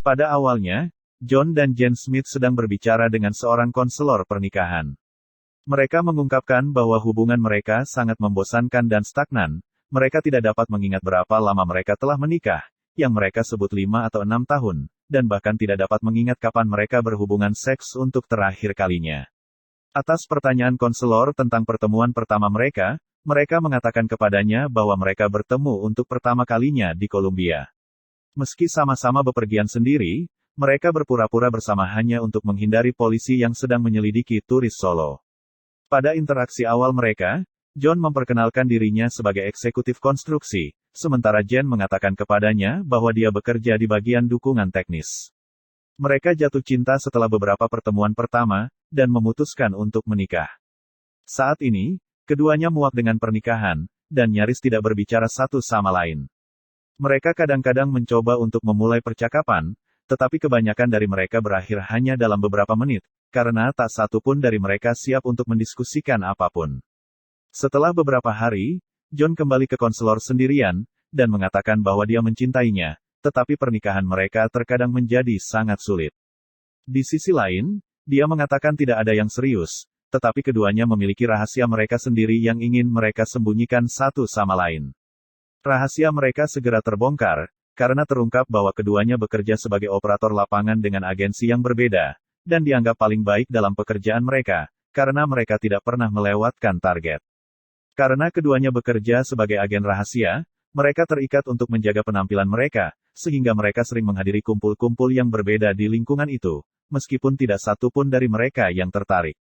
Pada awalnya, John dan Jane Smith sedang berbicara dengan seorang konselor pernikahan. Mereka mengungkapkan bahwa hubungan mereka sangat membosankan dan stagnan. Mereka tidak dapat mengingat berapa lama mereka telah menikah, yang mereka sebut 5 atau 6 tahun, dan bahkan tidak dapat mengingat kapan mereka berhubungan seks untuk terakhir kalinya. Atas pertanyaan konselor tentang pertemuan pertama mereka mengatakan kepadanya bahwa mereka bertemu untuk pertama kalinya di Columbia. Meski sama-sama bepergian sendiri, mereka berpura-pura bersama hanya untuk menghindari polisi yang sedang menyelidiki turis solo. Pada interaksi awal mereka, John memperkenalkan dirinya sebagai eksekutif konstruksi, sementara Jane mengatakan kepadanya bahwa dia bekerja di bagian dukungan teknis. Mereka jatuh cinta setelah beberapa pertemuan pertama, dan memutuskan untuk menikah. Saat ini, keduanya muak dengan pernikahan, dan nyaris tidak berbicara satu sama lain. Mereka kadang-kadang mencoba untuk memulai percakapan, tetapi kebanyakan dari mereka berakhir hanya dalam beberapa menit, karena tak satu pun dari mereka siap untuk mendiskusikan apapun. Setelah beberapa hari, John kembali ke konselor sendirian, dan mengatakan bahwa dia mencintainya, tetapi pernikahan mereka terkadang menjadi sangat sulit. Di sisi lain, dia mengatakan tidak ada yang serius, tetapi keduanya memiliki rahasia mereka sendiri yang ingin mereka sembunyikan satu sama lain. Rahasia mereka segera terbongkar, karena terungkap bahwa keduanya bekerja sebagai operator lapangan dengan agensi yang berbeda, dan dianggap paling baik dalam pekerjaan mereka, karena mereka tidak pernah melewatkan target. Karena keduanya bekerja sebagai agen rahasia, mereka terikat untuk menjaga penampilan mereka, sehingga mereka sering menghadiri kumpul-kumpul yang berbeda di lingkungan itu, meskipun tidak satu pun dari mereka yang tertarik.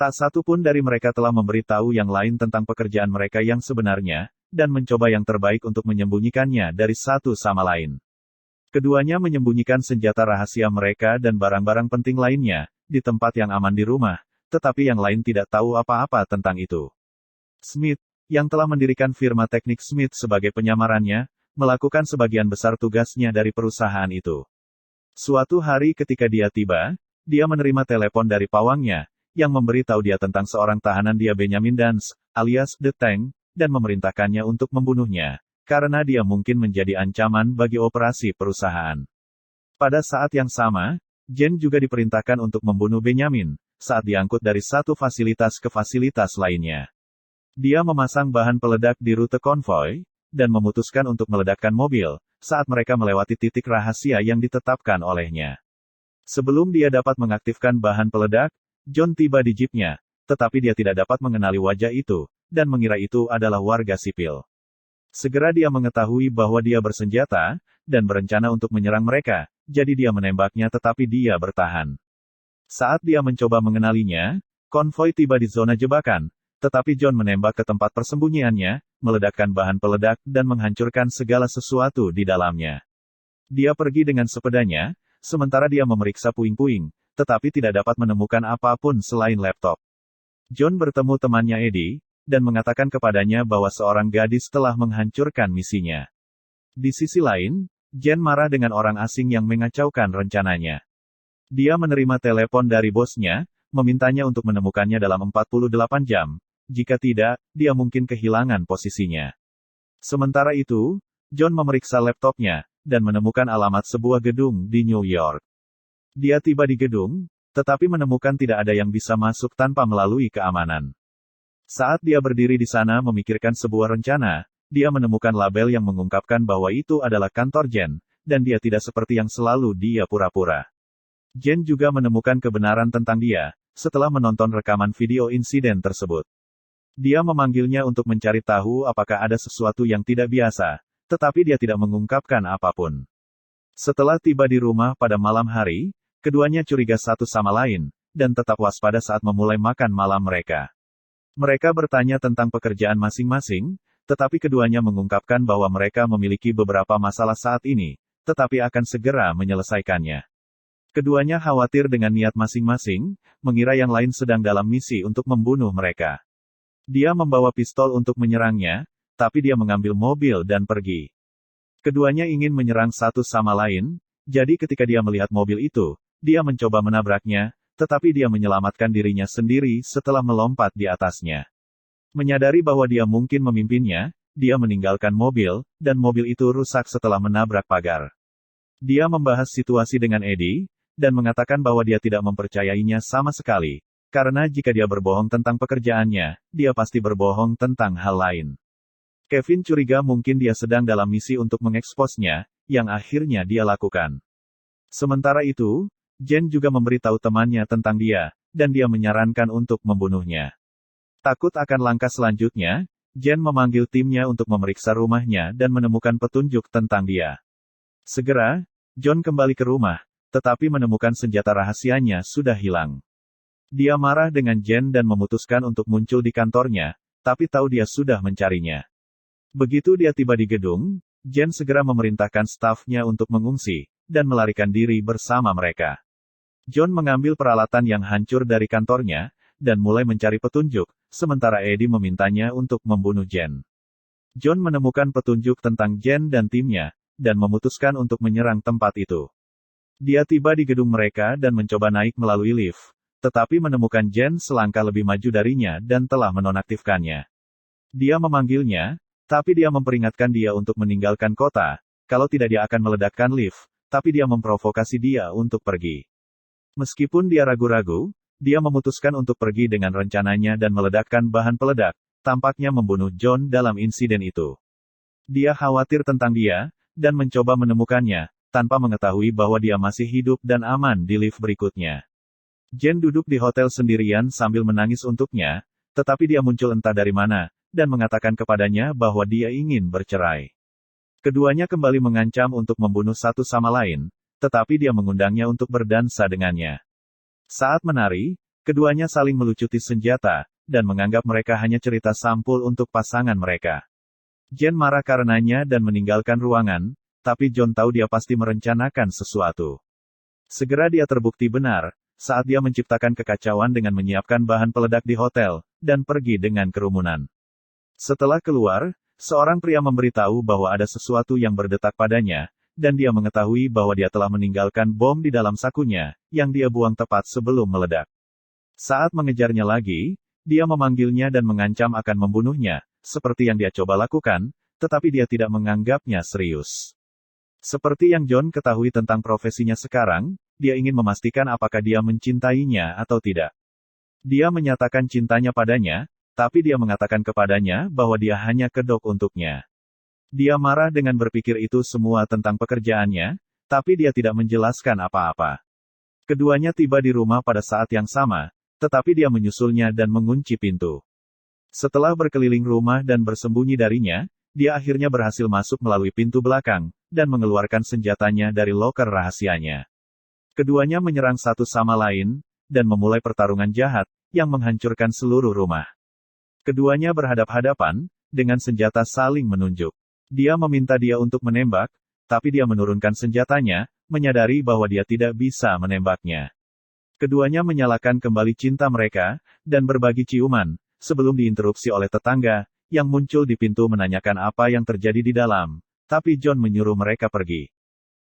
Tak satu pun dari mereka telah memberitahu yang lain tentang pekerjaan mereka yang sebenarnya, dan mencoba yang terbaik untuk menyembunyikannya dari satu sama lain. Keduanya menyembunyikan senjata rahasia mereka dan barang-barang penting lainnya, di tempat yang aman di rumah, tetapi yang lain tidak tahu apa-apa tentang itu. Smith, yang telah mendirikan firma teknik Smith sebagai penyamarannya, melakukan sebagian besar tugasnya dari perusahaan itu. Suatu hari ketika dia tiba, dia menerima telepon dari pawangnya, yang memberitahu dia tentang seorang tahanan dia Benjamin Dance, alias The Tank, dan memerintahkannya untuk membunuhnya, karena dia mungkin menjadi ancaman bagi operasi perusahaan. Pada saat yang sama, Jane juga diperintahkan untuk membunuh Benjamin, saat diangkut dari satu fasilitas ke fasilitas lainnya. Dia memasang bahan peledak di rute konvoi, dan memutuskan untuk meledakkan mobil, saat mereka melewati titik rahasia yang ditetapkan olehnya. Sebelum dia dapat mengaktifkan bahan peledak, John tiba di jeepnya, tetapi dia tidak dapat mengenali wajah itu, dan mengira itu adalah warga sipil. Segera dia mengetahui bahwa dia bersenjata, dan berencana untuk menyerang mereka, jadi dia menembaknya tetapi dia bertahan. Saat dia mencoba mengenalinya, konvoi tiba di zona jebakan, tetapi John menembak ke tempat persembunyiannya, meledakkan bahan peledak dan menghancurkan segala sesuatu di dalamnya. Dia pergi dengan sepedanya, sementara dia memeriksa puing-puing, tetapi tidak dapat menemukan apapun selain laptop. John bertemu temannya Eddie, dan mengatakan kepadanya bahwa seorang gadis telah menghancurkan misinya. Di sisi lain, Jane marah dengan orang asing yang mengacaukan rencananya. Dia menerima telepon dari bosnya, memintanya untuk menemukannya dalam 48 jam, jika tidak, dia mungkin kehilangan posisinya. Sementara itu, John memeriksa laptopnya, dan menemukan alamat sebuah gedung di New York. Dia tiba di gedung, tetapi menemukan tidak ada yang bisa masuk tanpa melalui keamanan. Saat dia berdiri di sana memikirkan sebuah rencana, dia menemukan label yang mengungkapkan bahwa itu adalah kantor Jane, dan dia tidak seperti yang selalu dia pura-pura. Jane juga menemukan kebenaran tentang dia, setelah menonton rekaman video insiden tersebut. Dia memanggilnya untuk mencari tahu apakah ada sesuatu yang tidak biasa, tetapi dia tidak mengungkapkan apapun. Setelah tiba di rumah pada malam hari, keduanya curiga satu sama lain, dan tetap waspada saat memulai makan malam mereka. Mereka bertanya tentang pekerjaan masing-masing, tetapi keduanya mengungkapkan bahwa mereka memiliki beberapa masalah saat ini, tetapi akan segera menyelesaikannya. Keduanya khawatir dengan niat masing-masing, mengira yang lain sedang dalam misi untuk membunuh mereka. Dia membawa pistol untuk menyerangnya, tapi dia mengambil mobil dan pergi. Keduanya ingin menyerang satu sama lain, jadi ketika dia melihat mobil itu, dia mencoba menabraknya, tetapi dia menyelamatkan dirinya sendiri setelah melompat di atasnya. Menyadari bahwa dia mungkin memimpinnya, dia meninggalkan mobil, dan mobil itu rusak setelah menabrak pagar. Dia membahas situasi dengan Eddie, dan mengatakan bahwa dia tidak mempercayainya sama sekali, karena jika dia berbohong tentang pekerjaannya, dia pasti berbohong tentang hal lain. Kevin curiga mungkin dia sedang dalam misi untuk mengeksposnya, yang akhirnya dia lakukan. Sementara itu, Jen juga memberitahu temannya tentang dia, dan dia menyarankan untuk membunuhnya. Takut akan langkah selanjutnya, Jen memanggil timnya untuk memeriksa rumahnya dan menemukan petunjuk tentang dia. Segera, John kembali ke rumah, tetapi menemukan senjata rahasianya sudah hilang. Dia marah dengan Jen dan memutuskan untuk muncul di kantornya, tapi tahu dia sudah mencarinya. Begitu dia tiba di gedung, Jen segera memerintahkan stafnya untuk mengungsi, dan melarikan diri bersama mereka. John mengambil peralatan yang hancur dari kantornya, dan mulai mencari petunjuk, sementara Eddie memintanya untuk membunuh Jen. John menemukan petunjuk tentang Jen dan timnya, dan memutuskan untuk menyerang tempat itu. Dia tiba di gedung mereka dan mencoba naik melalui lift, tetapi menemukan Jen selangkah lebih maju darinya dan telah menonaktifkannya. Dia memanggilnya, tapi dia memperingatkan dia untuk meninggalkan kota, kalau tidak dia akan meledakkan lift, tapi dia memprovokasi dia untuk pergi. Meskipun dia ragu-ragu, dia memutuskan untuk pergi dengan rencananya dan meledakkan bahan peledak, tampaknya membunuh John dalam insiden itu. Dia khawatir tentang dia, dan mencoba menemukannya, tanpa mengetahui bahwa dia masih hidup dan aman di lift berikutnya. Jen duduk di hotel sendirian sambil menangis untuknya, tetapi dia muncul entah dari mana, dan mengatakan kepadanya bahwa dia ingin bercerai. Keduanya kembali mengancam untuk membunuh satu sama lain, tetapi dia mengundangnya untuk berdansa dengannya. Saat menari, keduanya saling melucuti senjata, dan menganggap mereka hanya cerita sampul untuk pasangan mereka. Jen marah karenanya dan meninggalkan ruangan, tapi John tahu dia pasti merencanakan sesuatu. Segera dia terbukti benar, saat dia menciptakan kekacauan dengan menyiapkan bahan peledak di hotel, dan pergi dengan kerumunan. Setelah keluar, seorang pria memberitahu bahwa ada sesuatu yang berdetak padanya, dan dia mengetahui bahwa dia telah meninggalkan bom di dalam sakunya, yang dia buang tepat sebelum meledak. Saat mengejarnya lagi, dia memanggilnya dan mengancam akan membunuhnya, seperti yang dia coba lakukan, tetapi dia tidak menganggapnya serius. Seperti yang John ketahui tentang profesinya sekarang, dia ingin memastikan apakah dia mencintainya atau tidak. Dia menyatakan cintanya padanya, tapi dia mengatakan kepadanya bahwa dia hanya kedok untuknya. Dia marah dengan berpikir itu semua tentang pekerjaannya, tapi dia tidak menjelaskan apa-apa. Keduanya tiba di rumah pada saat yang sama, tetapi dia menyusulnya dan mengunci pintu. Setelah berkeliling rumah dan bersembunyi darinya, dia akhirnya berhasil masuk melalui pintu belakang, dan mengeluarkan senjatanya dari loker rahasianya. Keduanya menyerang satu sama lain, dan memulai pertarungan jahat, yang menghancurkan seluruh rumah. Keduanya berhadap-hadapan, dengan senjata saling menunjuk. Dia meminta dia untuk menembak, tapi dia menurunkan senjatanya, menyadari bahwa dia tidak bisa menembaknya. Keduanya menyalakan kembali cinta mereka, dan berbagi ciuman, sebelum diinterupsi oleh tetangga, yang muncul di pintu menanyakan apa yang terjadi di dalam, tapi John menyuruh mereka pergi.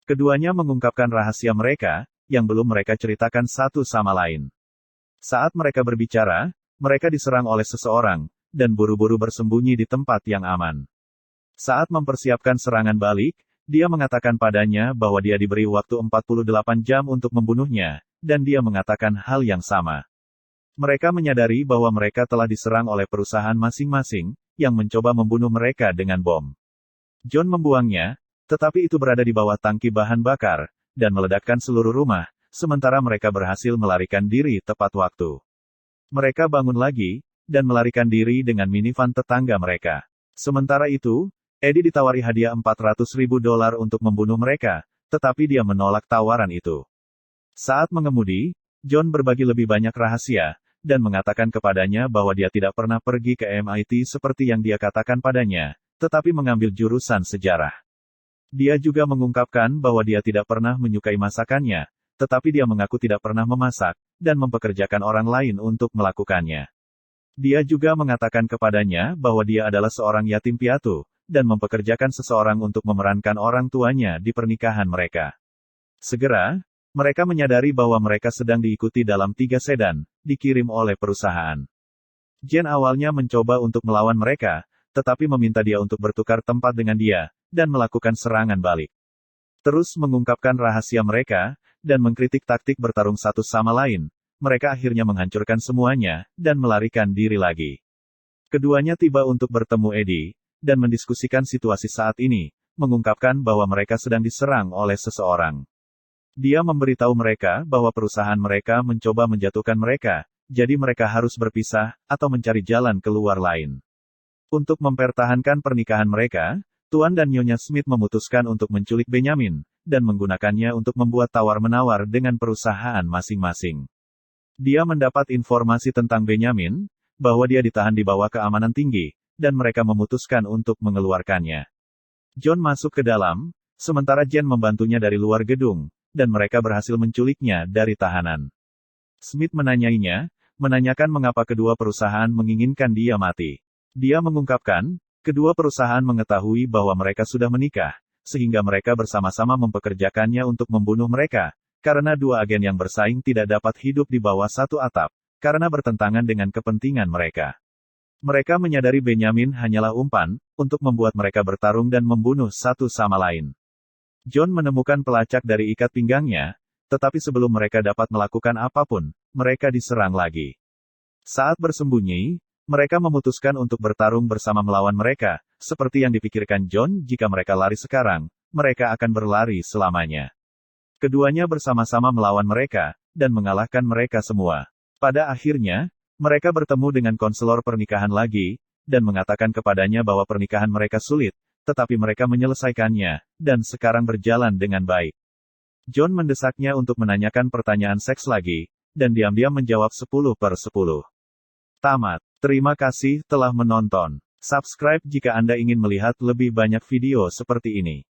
Keduanya mengungkapkan rahasia mereka, yang belum mereka ceritakan satu sama lain. Saat mereka berbicara, mereka diserang oleh seseorang, dan buru-buru bersembunyi di tempat yang aman. Saat mempersiapkan serangan balik, dia mengatakan padanya bahwa dia diberi waktu 48 jam untuk membunuhnya, dan dia mengatakan hal yang sama. Mereka menyadari bahwa mereka telah diserang oleh perusahaan masing-masing, yang mencoba membunuh mereka dengan bom. John membuangnya, tetapi itu berada di bawah tangki bahan bakar, dan meledakkan seluruh rumah, sementara mereka berhasil melarikan diri tepat waktu. Mereka bangun lagi, dan melarikan diri dengan minivan tetangga mereka. Sementara itu, Eddie ditawari hadiah $400.000 untuk membunuh mereka, tetapi dia menolak tawaran itu. Saat mengemudi, John berbagi lebih banyak rahasia, dan mengatakan kepadanya bahwa dia tidak pernah pergi ke MIT seperti yang dia katakan padanya, tetapi mengambil jurusan sejarah. Dia juga mengungkapkan bahwa dia tidak pernah menyukai masakannya, tetapi dia mengaku tidak pernah memasak, dan mempekerjakan orang lain untuk melakukannya. Dia juga mengatakan kepadanya bahwa dia adalah seorang yatim piatu, dan mempekerjakan seseorang untuk memerankan orang tuanya di pernikahan mereka. Segera, mereka menyadari bahwa mereka sedang diikuti dalam 3 sedan, dikirim oleh perusahaan. Jen awalnya mencoba untuk melawan mereka, tetapi meminta dia untuk bertukar tempat dengan dia, dan melakukan serangan balik. Terus mengungkapkan rahasia mereka, dan mengkritik taktik bertarung satu sama lain. Mereka akhirnya menghancurkan semuanya, dan melarikan diri lagi. Keduanya tiba untuk bertemu Eddie, dan mendiskusikan situasi saat ini, mengungkapkan bahwa mereka sedang diserang oleh seseorang. Dia memberitahu mereka bahwa perusahaan mereka mencoba menjatuhkan mereka, jadi mereka harus berpisah, atau mencari jalan keluar lain. Untuk mempertahankan pernikahan mereka, Tuan dan Nyonya Smith memutuskan untuk menculik Benjamin, dan menggunakannya untuk membuat tawar-menawar dengan perusahaan masing-masing. Dia mendapat informasi tentang Benjamin, bahwa dia ditahan di bawah keamanan tinggi, dan mereka memutuskan untuk mengeluarkannya. John masuk ke dalam, sementara Jen membantunya dari luar gedung, dan mereka berhasil menculiknya dari tahanan. Smith menanyakan mengapa kedua perusahaan menginginkan dia mati. Dia mengungkapkan, kedua perusahaan mengetahui bahwa mereka sudah menikah, sehingga mereka bersama-sama mempekerjakannya untuk membunuh mereka, karena dua agen yang bersaing tidak dapat hidup di bawah satu atap, karena bertentangan dengan kepentingan mereka. Mereka menyadari Benjamin hanyalah umpan, untuk membuat mereka bertarung dan membunuh satu sama lain. John menemukan pelacak dari ikat pinggangnya, tetapi sebelum mereka dapat melakukan apapun, mereka diserang lagi. Saat bersembunyi, mereka memutuskan untuk bertarung bersama melawan mereka, seperti yang dipikirkan John. Jika mereka lari sekarang, mereka akan berlari selamanya. Keduanya bersama-sama melawan mereka, dan mengalahkan mereka semua. Pada akhirnya, mereka bertemu dengan konselor pernikahan lagi, dan mengatakan kepadanya bahwa pernikahan mereka sulit, tetapi mereka menyelesaikannya, dan sekarang berjalan dengan baik. John mendesaknya untuk menanyakan pertanyaan seks lagi, dan diam-diam menjawab 10/10. Tamat. Terima kasih telah menonton. Subscribe jika Anda ingin melihat lebih banyak video seperti ini.